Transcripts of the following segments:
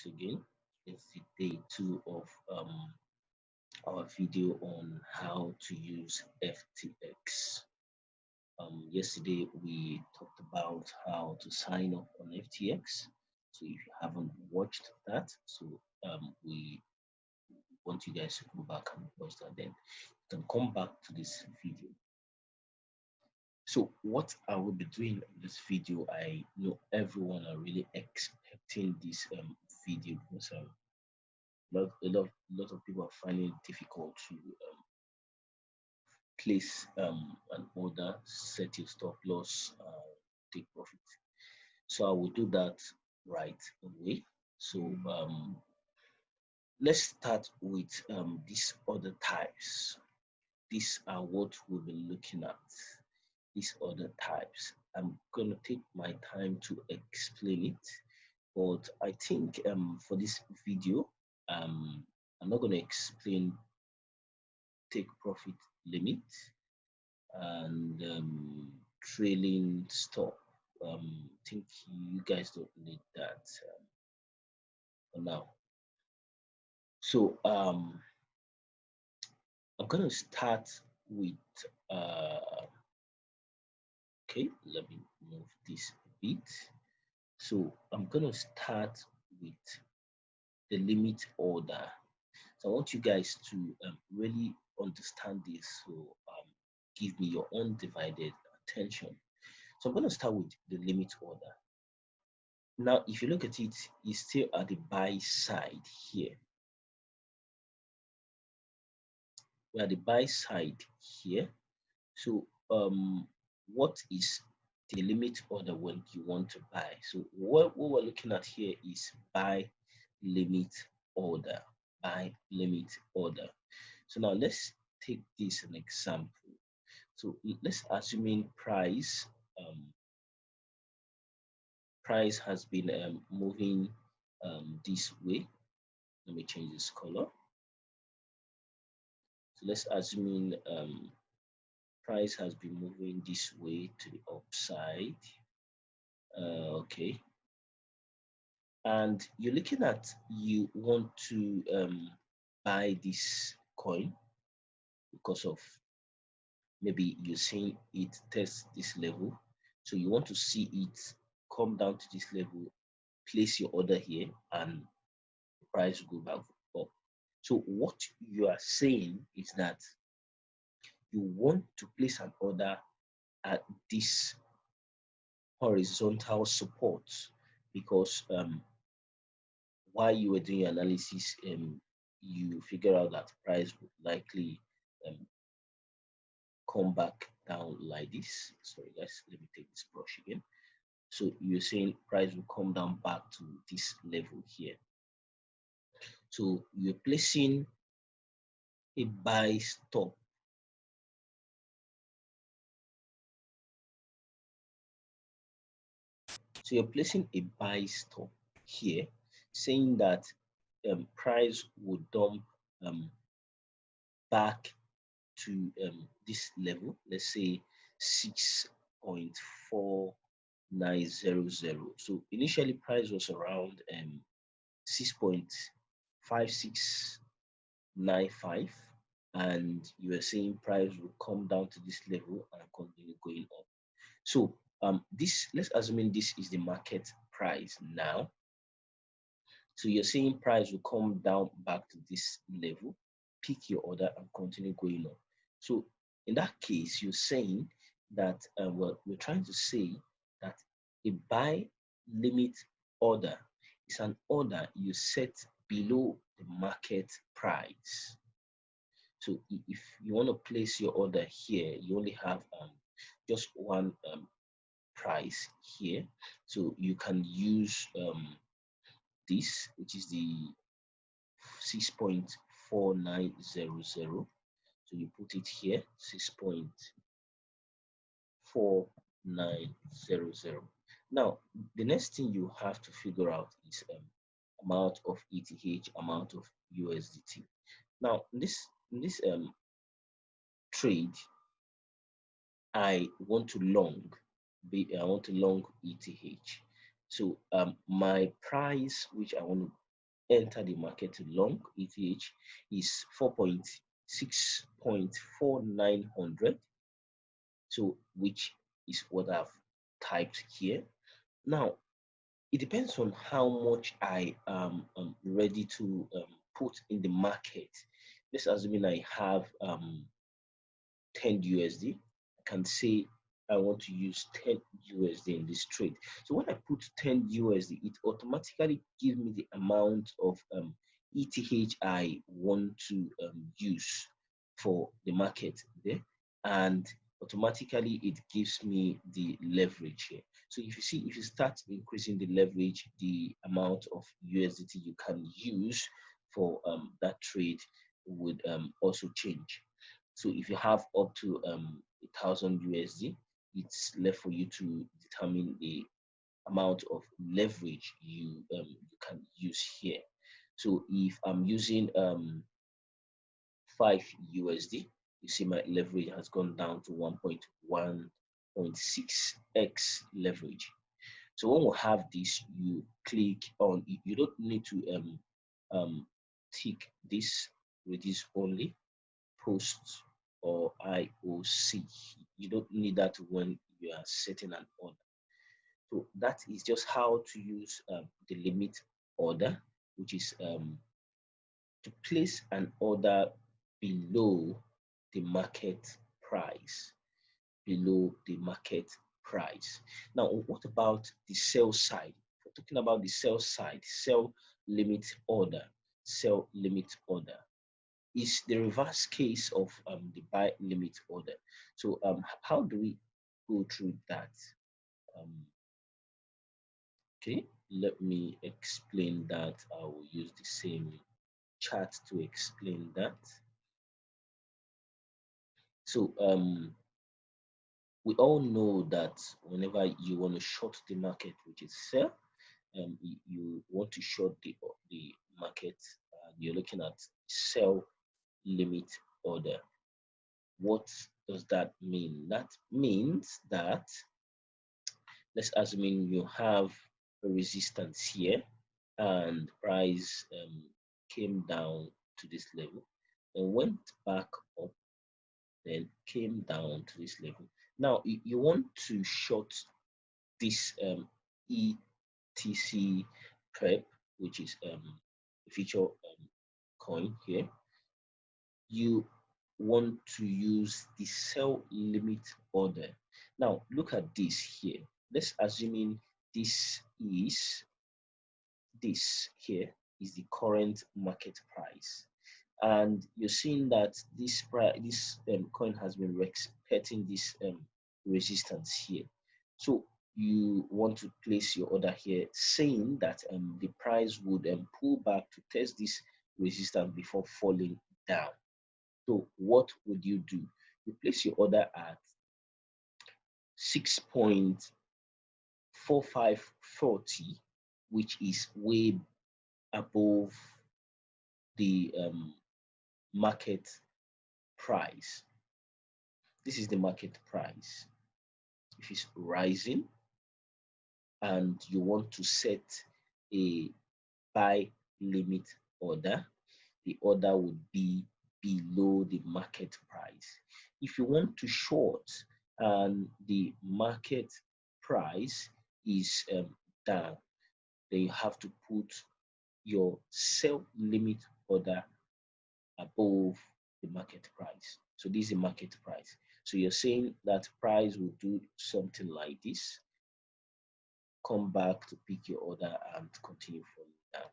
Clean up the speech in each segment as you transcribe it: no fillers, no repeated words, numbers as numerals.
once again. It's the day two of our video on how to use FTX. Yesterday we talked about how to sign up on FTX. So if you haven't watched that, we want you guys to go back and watch that. Then you can come back to this video. So what I will be doing in this video, I know everyone are really expecting this video because a lot of people are finding it difficult to place an order, set your stop loss, take profit. So I will do that right away. So let's start with these other types. These are what we'll be looking at. These other types. I'm gonna take my time to explain it, but I think for this video, I'm not gonna explain take profit limit and trailing stop. Think you guys don't need that for now. So I'm gonna start with okay, let me move this a bit. So I'm gonna start with the limit order. So I want you guys to really understand this. So give me your undivided attention. So I'm going to start with the limit order. Now, if you look at it, it's still at the buy side here. We're at the buy side here. So what is the limit order when you want to buy? So what we're looking at here is buy limit order. Buy limit order. So now let's take this an example. So let's assume price has been moving this way. Let me change this color. So let's assume price has been moving this way to the upside. Okay. And you're looking at you want to buy this coin because of maybe you're seeing it test this level. So you want to see it come down to this level, place your order here, and the price will go back up. So what you are saying is that you want to place an order at this horizontal support because while you were doing your analysis, you figure out that price would likely come back down like this. Sorry guys, let me take this brush again. So you're saying price will come down back to this level here. So you're placing a buy stop. So you're placing a buy stop here, saying that price would dump back to this level, let's say 6.4900. So initially price was around 6.5695, and you were saying price will come down to this level and continue going up. So this, let's assume this is the market price now. So you're saying price will come down back to this level, pick your order and continue going on. So in that case, you're saying that we're trying to say that a buy limit order is an order you set below the market price. So if you want to place your order here, you only have just one price here. So you can use this, which is the 6.4900. So you put it here, 6.4900. Now, the next thing you have to figure out is amount of ETH, amount of USDT. Now, this trade, I want to long ETH. So my price, which I want to enter the market long ETH is 4.6.4900. So which is what I've typed here. Now it depends on how much I am ready to put in the market. Let's assume I have 10 USD. I can say I want to use 10 USD in this trade. So when I put 10 USD, it automatically gives me the amount of ETH I want to use for the market there, and automatically it gives me the leverage here. So if you see, if you start increasing the leverage, the amount of USDT you can use for that trade would also change. So if you have up to 1,000 USD, it's left for you to determine the amount of leverage you can use here. So if I'm using 5 USD, you see my leverage has gone down to 1.6x leverage. So when we have this, you click on, you don't need to tick this reduce only, post or IOC. You don't need that when you are setting an order. So that is just how to use the limit order, which is to place an order below the market price. Below the market price. Now, what about the sell side? We're talking about the sell side, sell limit order, sell limit order is the reverse case of the buy limit order. So how do we go through that? Okay, let me explain that. I will use the same chart to explain that. So we all know that whenever you want to short the market, which is sell, you want to short the market, you're looking at sell limit order. What does that mean? That means that let's assume you have a resistance here and price came down to this level and went back up, then came down to this level. Now you want to short this ETC prep, which is a feature coin here. You want to use the sell limit order. Now look at this here. Let's assuming this here is the current market price, and you're seeing that this coin has been respecting this resistance here. So you want to place your order here, saying that the price would pull back to test this resistance before falling down. So what would you do? You place your order at 6.4540, which is way above the market price. This is the market price. If it's rising and you want to set a buy limit order, the order would be below the market price. If you want to short and the market price is down, then you have to put your sell limit order above the market price. So this is the market price. So you're saying that price will do something like this, come back to pick your order and continue from down.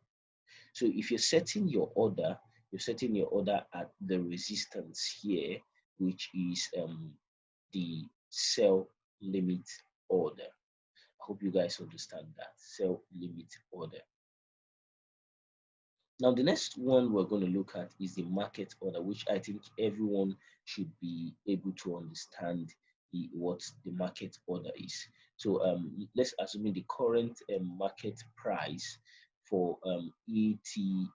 So if you're setting your order, you're setting your order at the resistance here, which is the sell limit order. I hope you guys understand that, sell limit order. Now, the next one we're going to look at is the market order, which I think everyone should be able to understand what the market order is. So let's assume the current market price for ETC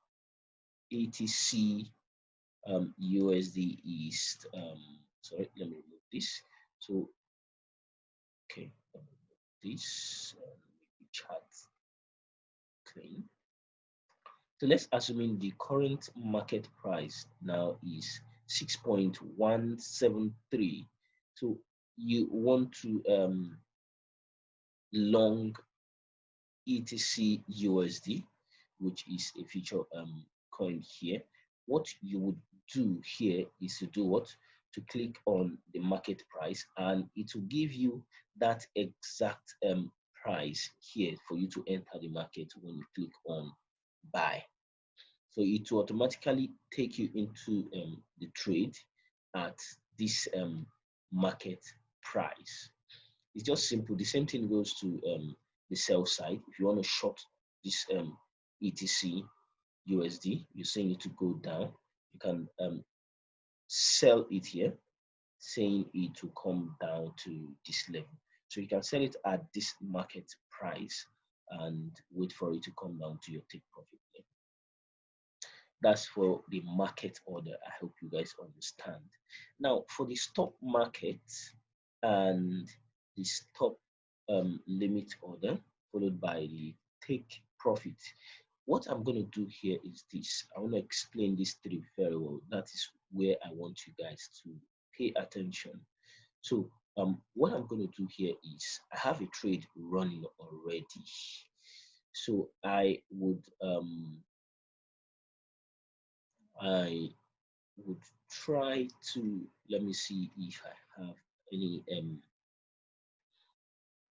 USD is, sorry, let me remove this. So, okay, this chart clean. So let's assume the current market price now is 6.173. So you want to long ETC USD, which is a future coin here. What you would do here is to do what? To click on the market price, and it will give you that exact price here for you to enter the market when you click on buy. So it will automatically take you into the trade at this market price. It's just simple. The same thing goes to the sell side. If you want to short this ETC USD, you're saying it to go down, you can sell it here, saying it to come down to this level. So you can sell it at this market price and wait for it to come down to your take profit level. That's for the market order. I hope you guys understand. Now, for the stop market and the stop limit order, followed by the take profit, what I'm going to do here is this. I want to explain these three very well. That is where I want you guys to pay attention. So, what I'm going to do here is I have a trade running already. So I would try to, let me see if I have any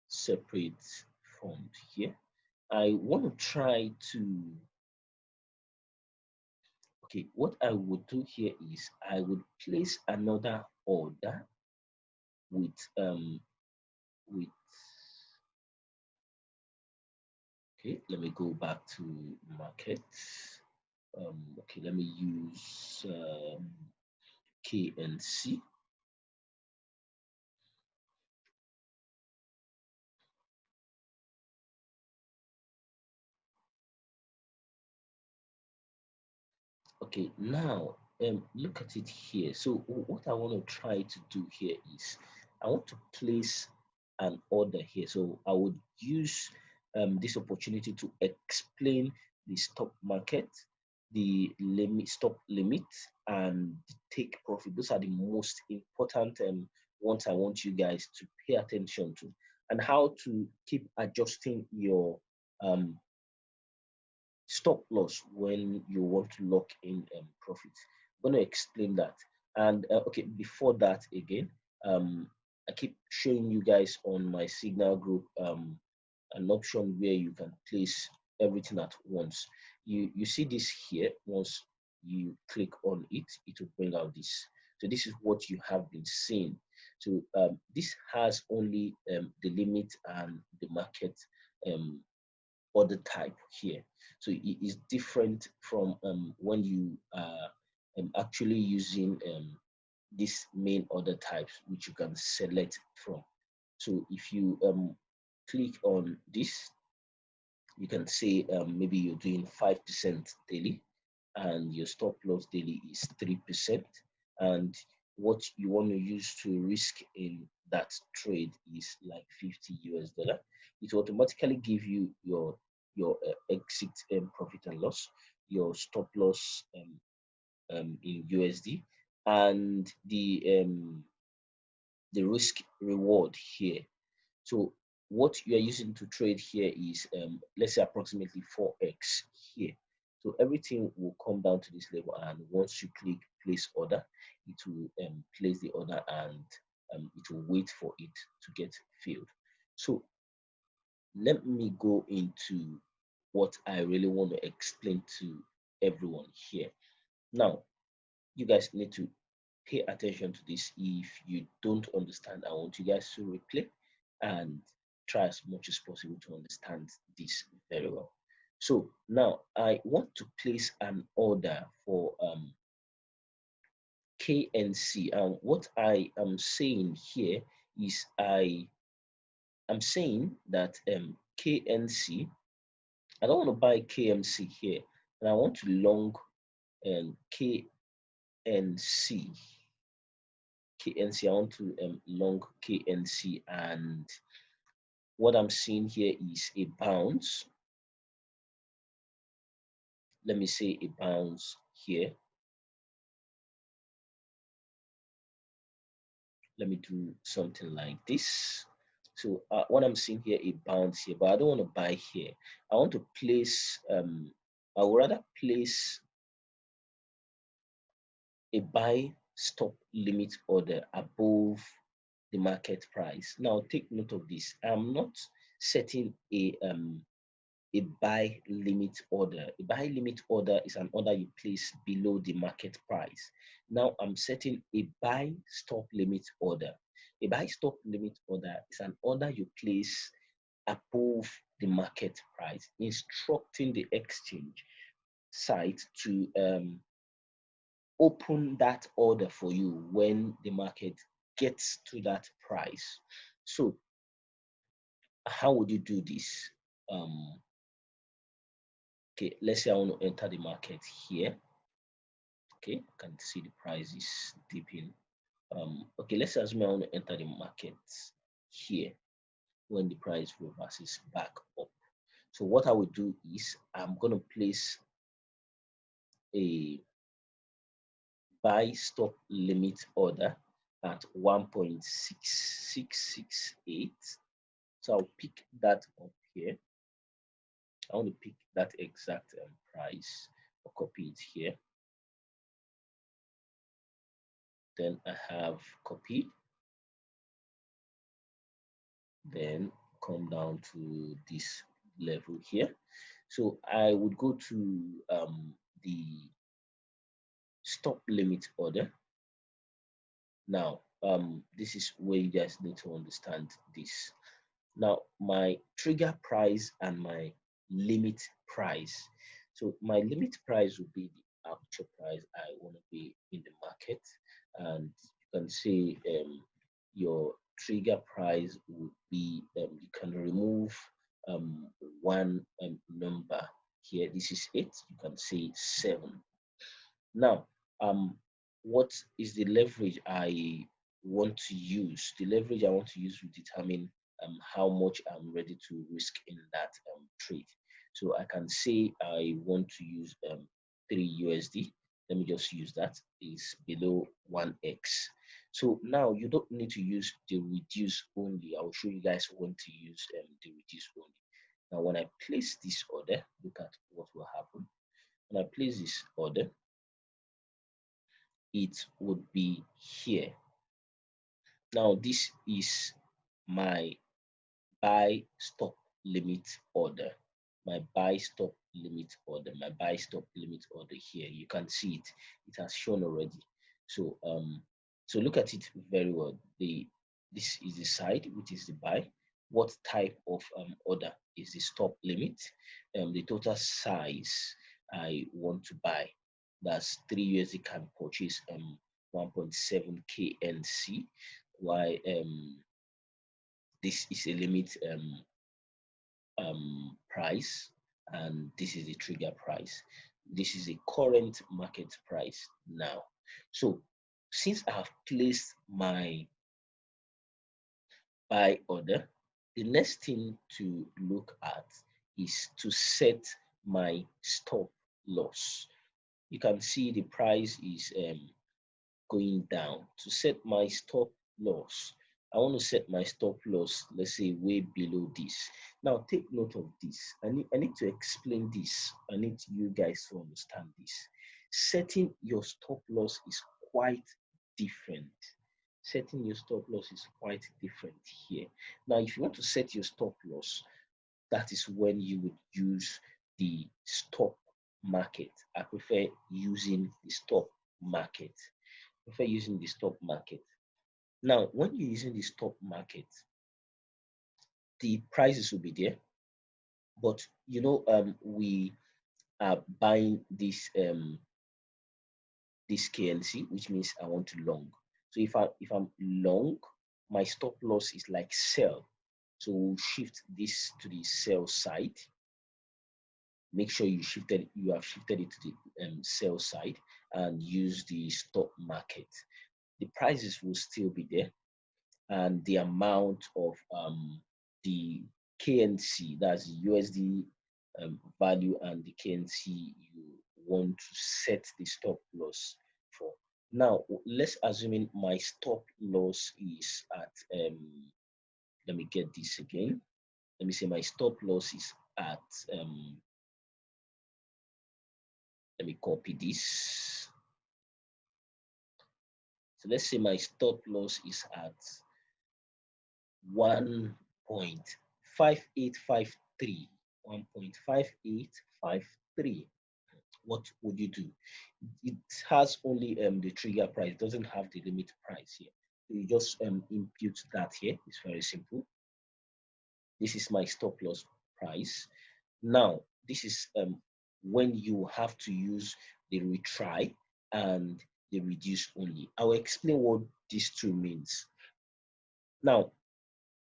separate font here. I want to try to, okay, what I would do here is I would place another order with with okay, let me go back to market. Okay, let me use KNC. Okay, now look at it here. So what I want to try to do here is I want to place an order here. So I would use this opportunity to explain the stock market, the limit, stop limit, and the take profit. Those are the most important ones I want you guys to pay attention to, and how to keep adjusting your stop loss when you want to lock in profits. I'm going to explain that. And okay, before that, again, I keep showing you guys on my signal group an option where you can place everything at once. You see this here. Once you click on it, it will bring out this. So this is what you have been seeing. So this has only the limit and the market order type here. So it is different from when you are actually using this main order types, which you can select from. So if you click on this, you can say maybe you're doing 5% daily and your stop loss daily is 3%, and what you want to use to risk in that trade is like 50 US dollar. It will automatically give you your exit profit and loss, your stop loss in USD, and the risk reward here. So what you are using to trade here is let's say approximately 4x here. So everything will come down to this level, and once you click place order, it will place the order, and it will wait for it to get filled. So let me go into what I really want to explain to everyone here. Now, you guys need to pay attention to this. If you don't understand, I want you guys to replay and try as much as possible to understand this very well. So now I want to place an order for KNC, and what I am saying here is I'm saying that KNC, I don't want to buy KMC here, and I want to long KNC. I want to long KNC, and what I'm seeing here is a bounce. let me say a bounce here. Let me do something like this. So what I'm seeing here, a bounce here, but I don't want to buy here. I want to place, I would rather place a buy stop limit order above the market price. Now take note of this. I'm not setting a buy limit order. A buy limit order is an order you place below the market price. Now I'm setting a buy stop limit order. A buy stop limit order is an order you place above the market price, instructing the exchange site to open that order for you when the market gets to that price. So how would you do this? Okay, let's say I want to enter the market here. Okay, I can see the price is dipping. Okay, let's assume I want to enter the market here when the price reverses back up. So what I will do is I'm going to place a buy stop limit order at 1.6668. So I'll pick that up here. I want to pick that exact price. I'll copy it here. Then I have copy. Then come down to this level here. So I would go to the stop limit order. Now, this is where you guys need to understand this. Now, my trigger price and my limit price. So my limit price will be the actual price I want to be in the market, and you can say your trigger price would be you can remove one number here. This is 8. You can say 7. Now, what is the leverage I want to use? The leverage I want to use will determine how much I'm ready to risk in that trade. So I can say I want to use 3 USD. Let me just use that. Is below 1x. So now you don't need to use the reduce only. I'll show you guys when to use the reduce only. Now, when I place this order, look at what will happen. When I place this order, it would be here. Now, this is my buy stop limit order. My buy stop limit order. My buy stop limit order here. You can see it. It has shown already. So so look at it very well. This is the side, which is the buy. What type of order is the stop limit? The total size I want to buy. That's 3 USD can purchase 1.7 KNC. Why this is a limit price, and this is the trigger price. This is the current market price now. So since I have placed my buy order, the next thing to look at is to set my stop loss. You can see the price is going down. To set my stop loss, I want to set my stop loss, let's say way below this. Now take note of this. I need to explain this. I need you guys to understand this. Setting your stop loss is quite different. Setting your stop loss is quite different here. Now, if you want to set your stop loss, that is when you would use the stop market. I prefer using the stop market. Prefer using the stop market. Now, when you're using the stop market, the prices will be there, but you know, we are buying this KNC, which means I want to long. So if I'm long, my stop loss is like sell. So we'll shift this to the sell side. Make sure you have shifted it to the sell side and use the stop market. The prices will still be there, and the amount of the KNC, that's the USD value, and the KNC want to set the stop loss for. Now, let's assume my stop loss is at, let me get this again. Let me say my stop loss is at, let me copy this. So let's say my stop loss is at 1.5853. 1.5853. What would you do? It has only the trigger price, doesn't have the limit price here. So you just impute that here. It's very simple. This is my stop loss price. Now, this is when you have to use the retry and the reduce only. I will explain what these two means. Now,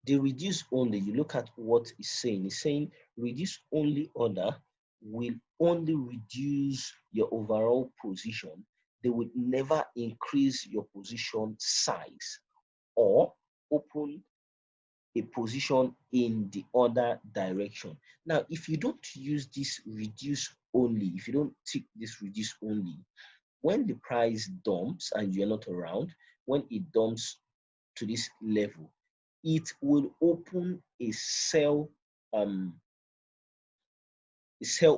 the reduce only, you look at what it's saying. It's saying reduce only order will only reduce your overall position. They would never increase your position size or open a position in the other direction. Now, if you don't use this reduce only, if you don't tick this reduce only, when the price dumps and you're not around, when it dumps to this level, it will open a sell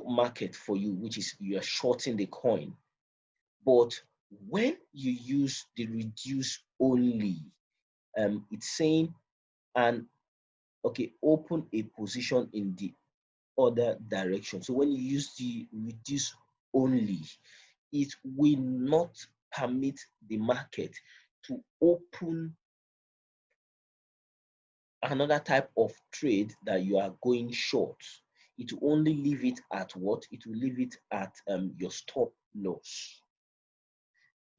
market for you, which is you are shorting the coin. But when you use the reduce only, it's saying and okay, open a position in the other direction. So when you use the reduce only, it will not permit the market to open another type of trade that you are going short. It will only leave it at what? It will leave it at your stop loss.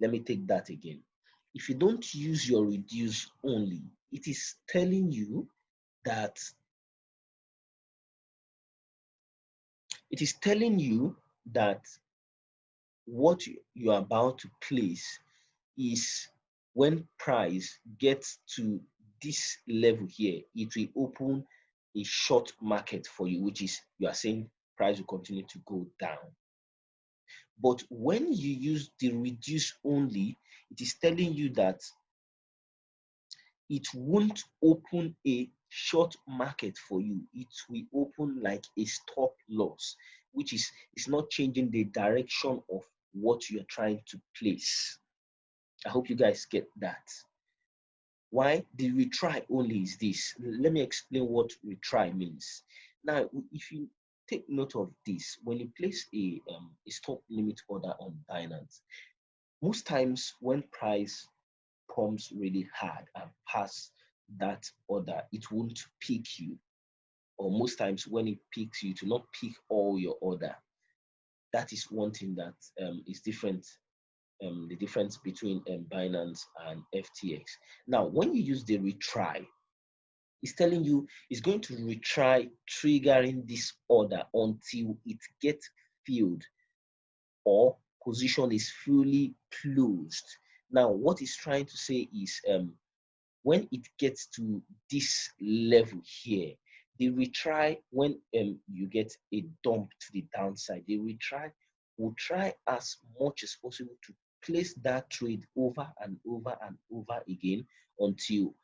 Let me take that again. If you don't use your reduce only, it is telling you that what you are about to place is when price gets to this level here, it will open a short market for you, which is you are saying price will continue to go down. But when you use the reduce only, it is telling you that it won't open a short market for you. It will open like a stop loss, which is it's not changing the direction of what you're trying to place. I hope you guys get that. Why the retry only is this. Let me explain what retry means. Now, if you take note of this, when you place a stop limit order on Binance, most times when price pumps really hard and pass that order, it won't pick you. Or most times when it picks you, to not pick all your order. That is one thing that is different. The difference between Binance and FTX. Now, when you use the retry, it's telling you it's going to retry triggering this order until it gets filled or position is fully closed. Now, what it's trying to say is when it gets to this level here, the retry, when you get a dump to the downside, the retry will try as much as possible to place that trade over and over and over again until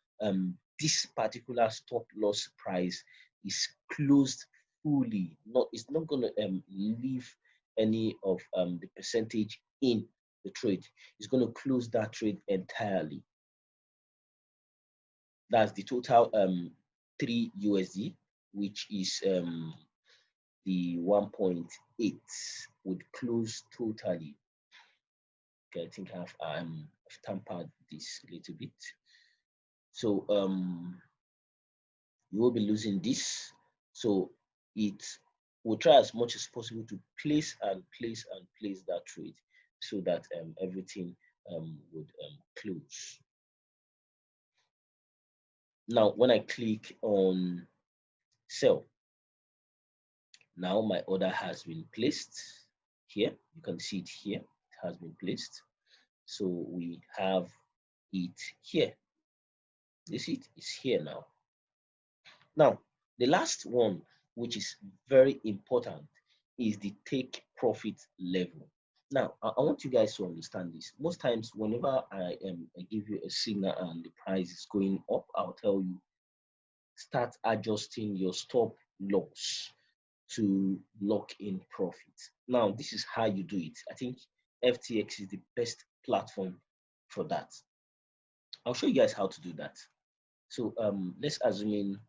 this particular stop loss price is closed fully. It's not going to leave any of the percentage in the trade. It's going to close that trade entirely. That's the total 3 USD, which is the 1.8 would close totally. Okay, I think I've tampered this a little bit. So you will be losing this. So it will try as much as possible to place that trade so that everything would close. Now, when I click on sell, now my order has been placed here. You can see it here. It has been placed. So we have it here. You see it? It's here now. Now, the last one, which is very important, is the take profit level. Now, I want you guys to understand this. Most times, whenever I give you a signal and the price is going up, I'll tell you start adjusting your stop loss to lock in profit. Now, this is how you do it. I think FTX is the best platform for that. I'll show you guys how to do that. So let's assume in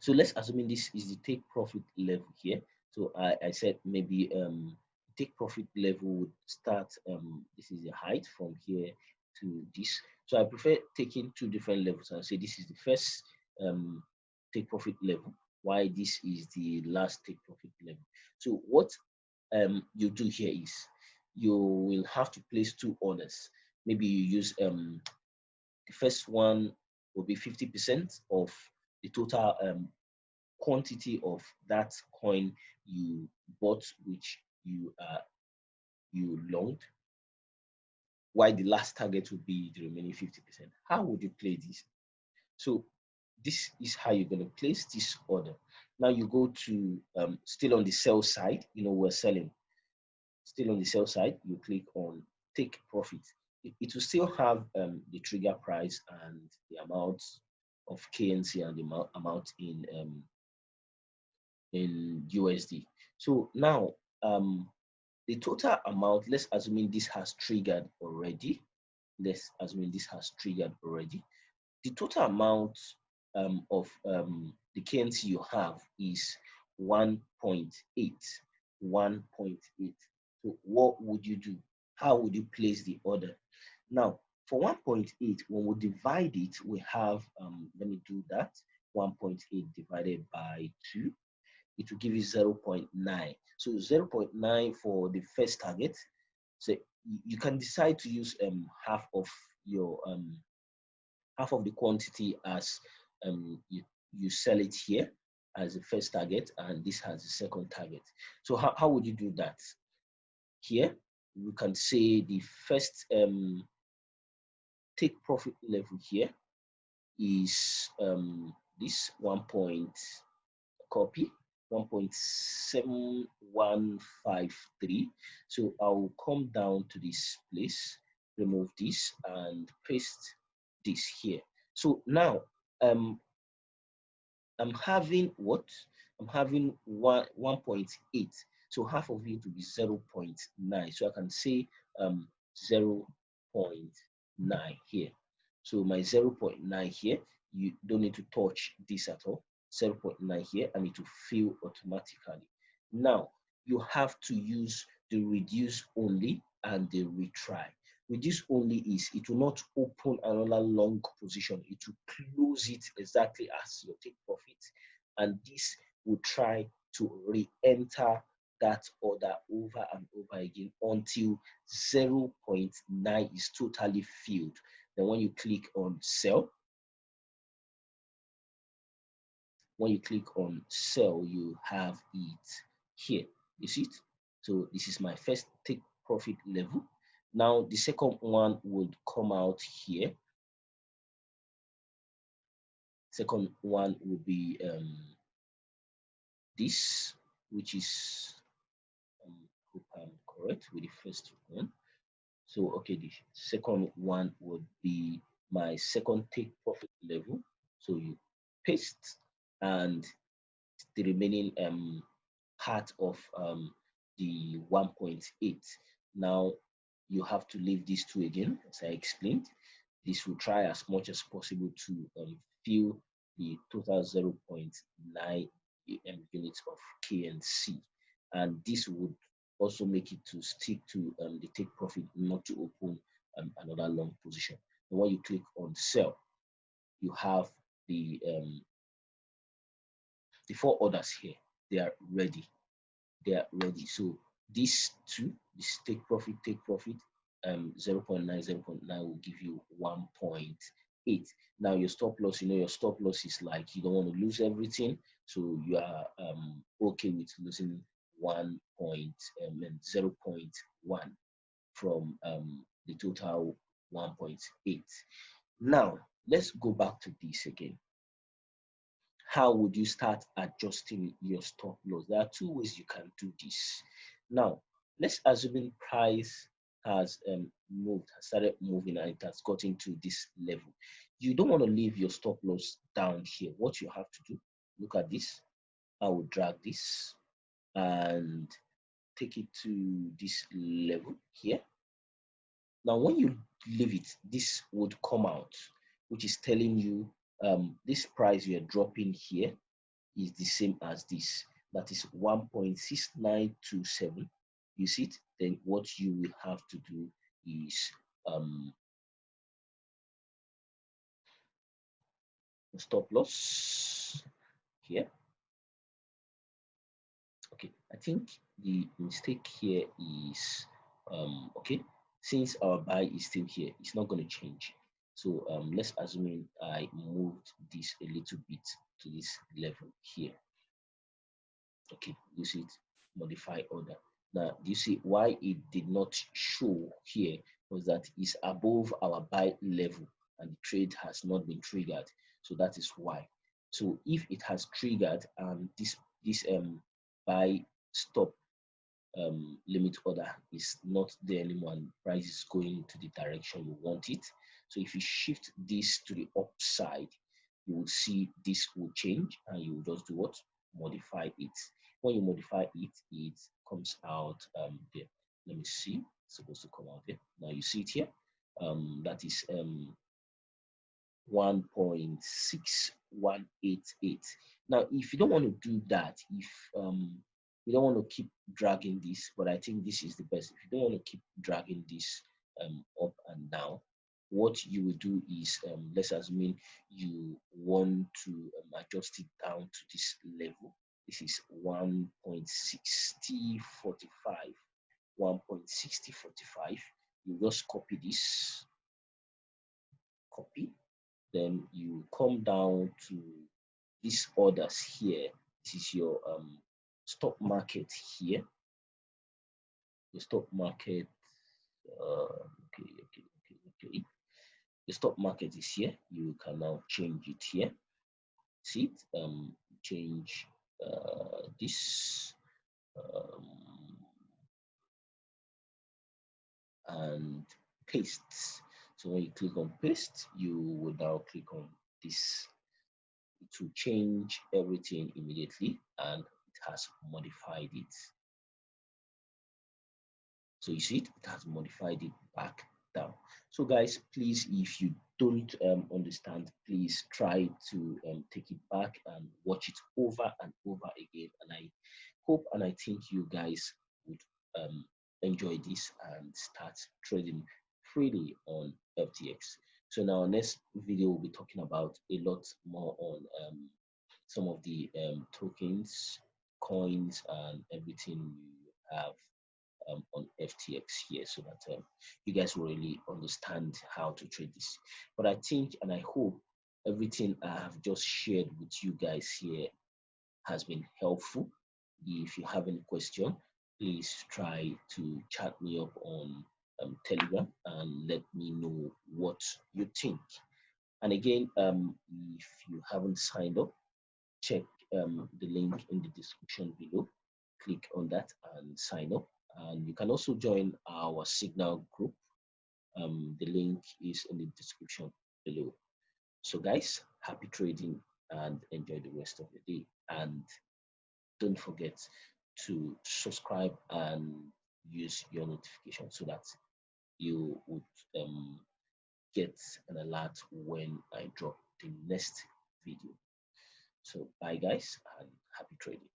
so let's assume this is the take profit level here. So I said maybe take profit level would start this is the height from here to this. So I prefer taking two different levels and say this is the first um take profit level, why this is the last take profit level. So what you do here is you will have to place two orders. Maybe you use the first one will be 50% of the total quantity of that coin you bought, which you longed, while the last target would be the remaining 50%. How would you play this? So this is how you're going to place this order. Now you go to still on the sell side, we're selling. Still on the sell side, you click on take profit. It will still have the trigger price and the amount of KNC and the amount in USD. So now the total amount, let's assume this has triggered already. Let's assume this has triggered already. The total amount of the KNC you have is 1.8. 1.8. So what would you do? How would you place the order? Now, for 1.8, when we divide it, we have, let me do that, 1.8 divided by 2, it will give you 0.9. So 0.9 for the first target. So you can decide to use half of your half of the quantity as you sell it here as the first target, and this has the second target. So how would you do that? Here we can say the first take profit level here is this 1 point copy 1.7153. So I'll come down to this place, remove this and paste this here. So now I'm having what? I'm having 1.8. So half of it will be 0.9. So I can say 0.9 here. So my 0.9 here, you don't need to touch this at all. 0.9 here, and it will fill automatically. Now you have to use the reduce only and the retry. Reduce only is it will not open another long position, it will close it exactly as your take profit, and this will try to re-enter that order over and over again until 0.9 is totally filled. Then when you click on sell, you have it here. You see it? So this is my first take profit level. Now the second one would come out here. Second one will be this, which is hope I'm correct with the first one. So okay, the second one would be my second take profit level. So you paste, and the remaining part of the 1.8. Now you have to leave these two again, as I explained. This will try as much as possible to fill the total 0.9 units of KNC, and this would also make it to stick to the take profit, not to open another long position. And when you click on sell, you have the four orders here. They are ready. So these two, this take profit, 0.9, 0.9 will give you 1.8. Now your stop loss, your stop loss is like you don't want to lose everything, so you are okay with losing 0.1 from the total 1.8. Now let's go back to this again. how would you start adjusting your stop loss? There are two ways you can do this. Now, let's assume price has moved, has started moving, and it has gotten to this level. You don't want to leave your stop loss down here. What you have to do, look at this. I will drag this and take it to this level here. Now, when you leave it, this would come out, which is telling you this price you're dropping here is the same as this. That is 1.6927. You see it? Then what you will have to do is stop loss here. Okay, I think the mistake here is okay. Since our buy is still here, it's not going to change. So let's assume I moved this a little bit to this level here. Okay, you see it, modify order. Now, do you see why it did not show here was that it's above our buy level and the trade has not been triggered. So that is why. So if it has triggered this buy stop limit order is not there anymore and price is going to the direction you want it. So if you shift this to the upside, you will see this will change and you will just do what? Modify it. When you modify it, it comes out there. Let me see. It's supposed to come out there. Now you see it here. That is 1.6188. Now, if you don't want to do that, if you don't want to keep dragging this, but I think this is the best. If you don't want to keep dragging this up and down, what you will do is let's assume you want to adjust it down to this level. This is 1.6045. 1.6045. You just copy this, copy, then you come down to these orders here. This is your stock market here. The stock market, okay. The stock market is here. You can now change it here. See it? Change this and paste. So when you click on paste, you will now click on this to change everything immediately, and it has modified it. So you see it has modified it back down. So guys, please, if you don't understand, please try to take it back and watch it over and over again. And I hope and I think you guys would enjoy this and start trading freely on FTX. So now next video we'll be talking about a lot more on some of the tokens, coins, and everything you have on FTX here, so that you guys will really understand how to trade this. But I think and I hope everything I have just shared with you guys here has been helpful. If you have any question, please try to chat me up on Telegram and let me know what you think. And again, if you haven't signed up, check the link in the description below. Click on that and sign up. And you can also join our Signal group. The link is in the description below. So guys, happy trading and enjoy the rest of the day. And don't forget to subscribe and use your notification so that you would get an alert when I drop the next video. So bye guys and happy trading.